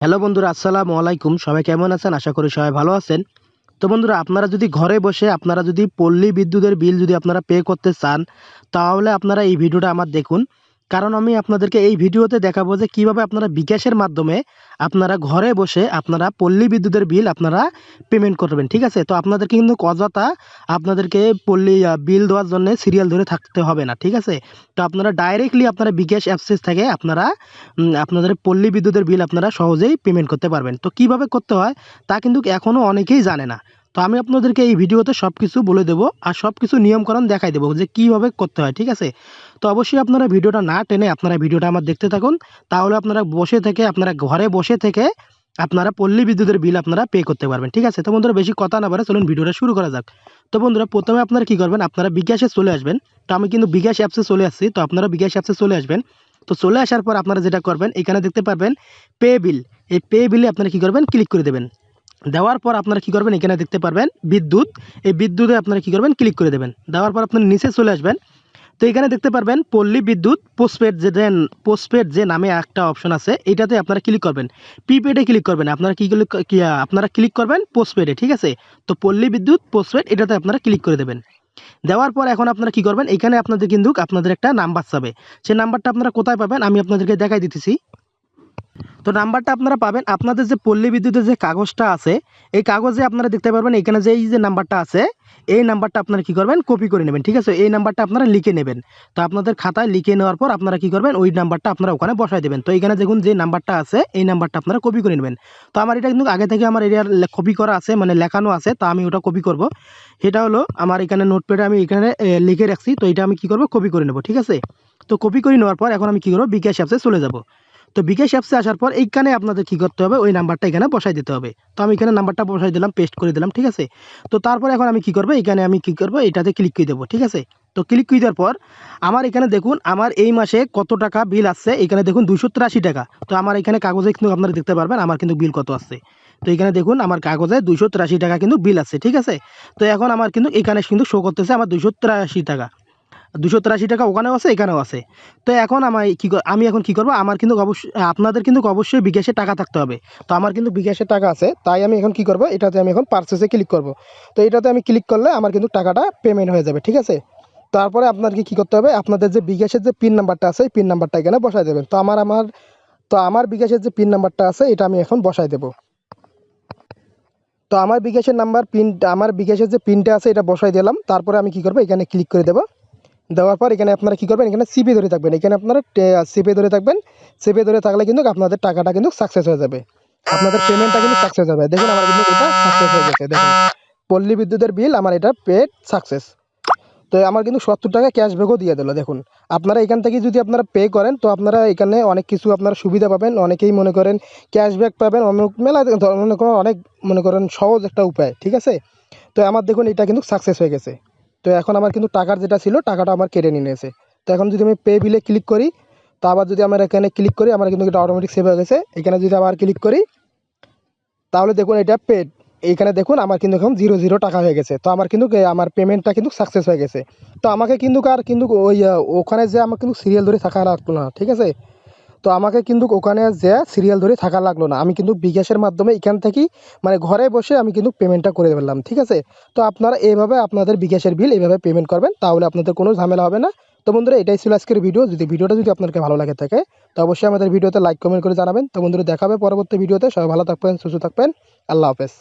Hello বন্ধুরা, আসসালামু আলাইকুম। সবাই কেমন আছেন? আশা করি সবাই ভালো আছেন। তো বন্ধুরা, আপনারা যদি ঘরে বসে আপনারা যদি পল্লী বিদ্যুতের বিল যদি আপনারা পে করতে চান, তাহলে আপনারা এই ভিডিওটা আমার দেখুন। কারণ আমি আপনাদেরকে এই ভিডিওতে দেখাবো যে কিভাবে আপনারা বিকাশের মাধ্যমে আপনারা ঘরে বসে আপনারা পল্লী বিদ্যুতের বিল আপনারা পেমেন্ট করবেন। ঠিক আছে? তো আপনাদেরকে কিন্তু অযথা আপনাদেরকে পল্লী বিল দেওয়ার জন্য সিরিয়াল ধরে থাকতে হবে না। ঠিক আছে? তো আপনারা ডাইরেক্টলি আপনারা বিকাশ অ্যাপসেস থেকে আপনারা আপনাদের পল্লী বিদ্যুতের বিল আপনারা সহজেই পেমেন্ট করতে পারবেন। তো কিভাবে করতে হয় তা কিন্তু এখনও অনেকেই জানে না। তো আমি আপনাদেরকে এই ভিডিওতে সব কিছু বলে দেবো আর সব কিছু নিয়মকানুন দেখাই দেবো যে কীভাবে করতে হয়। ঠিক আছে? তো অবশ্যই আপনারা ভিডিওটা না টেনে আপনারা ভিডিওটা আমার দেখতে থাকুন। তাহলে আপনারা বসে থেকে আপনারা ঘরে বসে থেকে আপনারা পল্লী বিদ্যুতের বিল আপনারা পে করতে পারবেন। ঠিক আছে? তো বন্ধুরা, বেশি কথা না বলে চলুন ভিডিওটা শুরু করা যাক। তো বন্ধুরা, প্রথমে আপনারা কী করবেন, আপনারা বিকাশে চলে আসবেন। তো আমি কিন্তু বিকাশ অ্যাপসে চলে আসছি। তো আপনারা বিকাশ অ্যাপসে চলে আসবেন। তো চলে আসার পর আপনারা যেটা করবেন, এখানে দেখতে পারবেন পে বিল। এই পে বিলে আপনারা কী করবেন, ক্লিক করে দেবেন। দেওয়ার পর আপনারা কী করবেন, এখানে দেখতে পারবেন বিদ্যুৎ। এই বিদ্যুতে আপনারা কী করবেন, ক্লিক করে দেবেন। দেওয়ার পর আপনারা নিচে চলে আসবেন। তো এখানে দেখতে পারবেন পল্লী বিদ্যুৎ পোস্টপেড যে নামে একটা অপশন আছে, এটাতে আপনারা ক্লিক করবেন। প্রিপেডে ক্লিক করবেন। আপনারা আপনারা ক্লিক করবেন পোস্টপেডে। ঠিক আছে? তো পল্লী বিদ্যুৎ পোস্টপেড এটাতে আপনারা ক্লিক করে দেবেন। দেওয়ার পর এখন আপনারা কী করবেন, এখানে আপনাদের কিন্তু আপনাদের একটা নাম্বার চাবে। সেই নাম্বারটা আপনারা কোথায় পাবেন আমি আপনাদেরকে দেখাই দিতেছি। তো নাম্বারটা আপনারা পাবেন আপনাদের যে পল্লী বিদ্যুতের যে কাগজটা আছে, এই কাগজে আপনারা দেখতে পারবেন এখানে যে এই যে নাম্বারটা আছে, এই নাম্বারটা আপনারা কী করবেন, কপি করে নেবেন। ঠিক আছে? এই নাম্বারটা আপনারা লিখে নেবেন। তো আপনাদের খাতায় লিখে নেওয়ার পর আপনারা কী করবেন, ওই নাম্বারটা আপনারা ওখানে বসায় দেবেন। তো এখানে দেখুন যে নাম্বারটা আছে, এই নাম্বারটা আপনারা কপি করে নেবেন। তো আমার এটা কিন্তু আগে থেকে আমার এরিয়ার কপি করা আছে, মানে লেখানো আছে। তো আমি ওটা কপি করব। সেটা হলো আমার এখানে নোটপ্যাডে আমি এখানে লিখে রাখছি। তো এটা আমি কী করব, কপি করে নেব। ঠিক আছে? তো কপি করে নেওয়ার পর এখন আমি কী করব, বিকাশ অ্যাপসে চলে যাব। তো বিকাশ অ্যাপসে আসার পর এইখানে আপনাদের কী করতে হবে, ওই নাম্বারটা এখানে বসাই দিতে হবে। তো আমি এখানে নাম্বারটা বসাই দিলাম, পেস্ট করে দিলাম। ঠিক আছে? তো তারপর এখন আমি কী করব, এখানে আমি কী করব, এটাতে ক্লিক করে দেবো। ঠিক আছে? তো ক্লিক করে দেওয়ার পর আমার এখানে দেখুন আমার এই মাসে কত টাকা বিল আসছে। এখানে দেখুন 283 টাকা। তো আমার এখানে কাগজে কিন্তু আপনারা দেখতে পারবেন আমার কিন্তু বিল কত আসছে। তো এখানে দেখুন আমার কাগজে 283 টাকা কিন্তু বিল আসছে। ঠিক আছে? তো এখন আমার কিন্তু এখানে কিন্তু শো করতেছে আমার 283 টাকা। 283 টাকা ওখানেও আছে, এখানেও আছে। তো এখন আমি এখন কী করব, আমার কিন্তু অবশ্যই আপনাদের কিন্তু অবশ্যই বিকাশে টাকা থাকতে হবে। তো আমার কিন্তু বিকাশে টাকা আছে, তাই আমি এখন কী করব, এটাতে আমি এখন পারচেসে ক্লিক করব। তো এটাতে আমি ক্লিক করলে আমার কিন্তু টাকাটা পেমেন্ট হয়ে যাবে। ঠিক আছে? তারপরে আপনাদেরকে কী করতে হবে, আপনাদের যে বিকাশের যে পিন নাম্বারটা আছে, এই পিন নাম্বারটা এখানে বসায় দেবেন। তো আমার বিকাশের যে পিন নাম্বারটা আছে, এটা আমি এখন বসায় দেব। তো আমার বিকাশের যে পিনটা আছে, এটা বসাই দিলাম। তারপরে আমি কী করব, এখানে ক্লিক করে দেবো। দেওয়ার পর এখানে আপনারা কী করবেন, এখানে সিপে ধরে থাকবেন। এখানে আপনারা সিপে ধরে থাকবেন। সিপে ধরে থাকলে কিন্তু আপনাদের টাকাটা কিন্তু সাকসেস হয়ে যাবে। আপনাদের পেমেন্টটা কিন্তু সাকসেস হবে। দেখুন আমার কিন্তু এটা সাকসেস হয়ে গেছে। দেখুন পল্লী বিদ্যুতের বিল আমার এটা পেড সাকসেস। তো আমার কিন্তু 70 টাকা ক্যাশব্যাকও দিয়ে দিল। দেখুন আপনারা এখান থেকে যদি আপনারা পে করেন, তো আপনারা এখানে অনেক কিছু আপনারা সুবিধা পাবেন। অনেকেই মনে করেন ক্যাশব্যাক পাবেন, অনেক মেলা ধরনের অনেক মনে করেন সহজ একটা উপায়। ঠিক আছে? তো আমার দেখুন এটা কিন্তু সাকসেস হয়ে গেছে। তো এখন আমার কিন্তু টাকার যেটা ছিল, টাকাটা আমার কেটে নিয়ে নিয়েছে। তো এখন যদি আমি পে বিলে ক্লিক করি, তো আবার যদি আমার এখানে ক্লিক করি, আমার কিন্তু এটা অটোমেটিক সেভ হয়ে গেছে। এখানে যদি আবার ক্লিক করি, তাহলে দেখুন এটা পেড। এইখানে দেখুন আমার কিন্তু এখন 0 টাকা হয়ে গেছে। তো আমার কিন্তু আমার পেমেন্টটা কিন্তু সাকসেস হয়ে গেছে। তো আমাকে কিন্তু আর কিন্তু ওই ওখানে যে আমার কিন্তু সিরিয়াল ধরে থাকা লাগলো না। ঠিক আছে? তো আমাকে কিন্তু ওখানে যে সিরিয়াল ধরে থাকা লাগলো না। আমি কিন্তু বিকাশের মাধ্যমে এখান থেকেই মানে ঘরে বসে আমি কিন্তু পেমেন্টটা করে ফেললাম। ঠিক আছে? তো আপনারা এইভাবে আপনাদের বিকাশের বিল এইভাবে পেমেন্ট করবেন, তাহলে আপনাদের কোনো ঝামেলা হবে না। তো বন্ধুরা, এটাই ছিল আজকের ভিডিও। ভিডিওটা যদি আপনাদের ভালো লাগে থাকে, তো অবশ্যই আমাদের ভিডিওতে লাইক কমেন্ট করে জানাবেন। তো বন্ধুরা, দেখা হবে পরবর্তী ভিডিওতে। সবাই ভালো থাকবেন, সুস্থ থাকবেন। আল্লাহ হাফেজ।